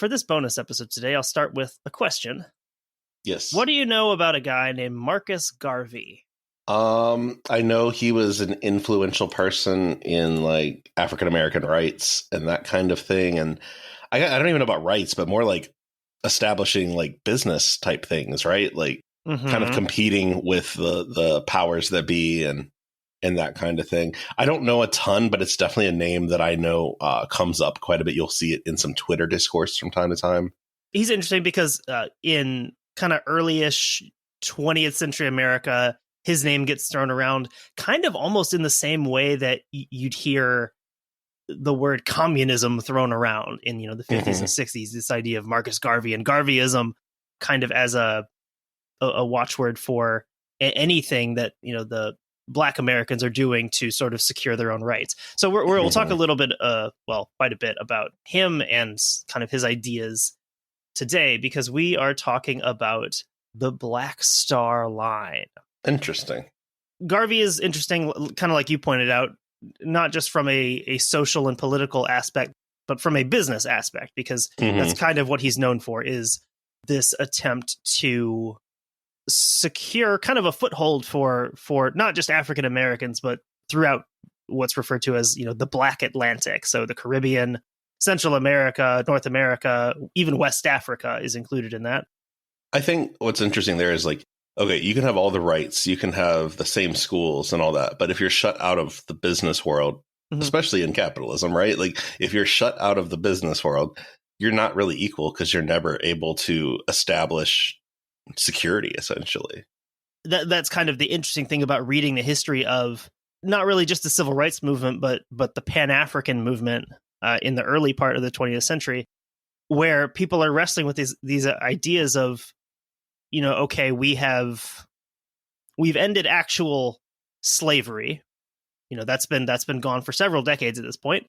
for this bonus episode today, I'll start with a question. Yes. What do you know about a guy named Marcus Garvey? I know he was an influential person in like African American rights and that kind of thing. And I don't even know about rights, but more like establishing like business type things, right? Like kind of competing with the powers that be and that kind of thing. I don't know a ton, but it's definitely a name that I know comes up quite a bit. You'll see it in some Twitter discourse from time to time. He's interesting because in kind of early-ish 20th century America, his name gets thrown around kind of almost in the same way that you'd hear the word communism thrown around in, the 50s and 60s, this idea of Marcus Garvey and Garveyism kind of as a watchword for anything that, the Black Americans are doing to sort of secure their own rights. So we'll talk a little bit, quite a bit about him and kind of his ideas today, because we are talking about the Black Star Line. Interesting. Garvey is interesting, kind of like you pointed out, not just from a social and political aspect, but from a business aspect, because that's kind of what he's known for, is this attempt to secure kind of a foothold for not just African Americans, but throughout what's referred to as, the Black Atlantic. So the Caribbean, Central America, North America, even West Africa is included in that. I think what's interesting there is like, okay, you can have all the rights, you can have the same schools and all that, but if you're shut out of the business world, especially in capitalism, right? Like if you're shut out of the business world, you're not really equal because you're never able to establish security, essentially. That's kind of the interesting thing about reading the history of not really just the civil rights movement, but the Pan-African movement in the early part of the 20th century, where people are wrestling with these ideas of, okay, we've ended actual slavery. That's been gone for several decades at this point.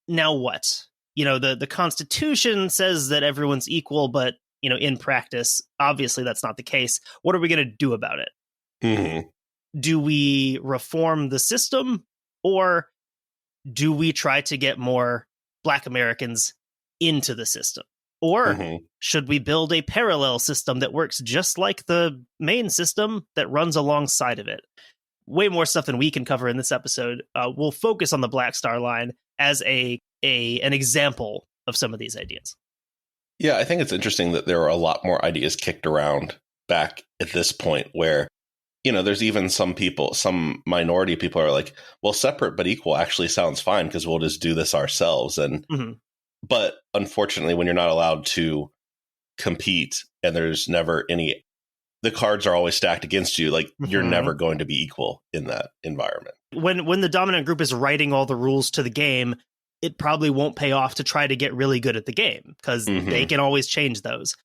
Now what? The Constitution says that everyone's equal, but in practice, obviously that's not the case. What are we going to do about it? Do we reform the system, or do we try to get more Black Americans into the system? Or should we build a parallel system that works just like the main system that runs alongside of it? Way more stuff than we can cover in this episode. We'll focus on the Black Star Line as an example of some of these ideas. Yeah, I think it's interesting that there are a lot more ideas kicked around back at this point where, there's even some minority people are like, well, separate but equal actually sounds fine because we'll just do this ourselves. And but unfortunately, when you're not allowed to compete and there's never the cards are always stacked against you, like you're never going to be equal in that environment. When the dominant group is writing all the rules to the game, it probably won't pay off to try to get really good at the game because they can always change those.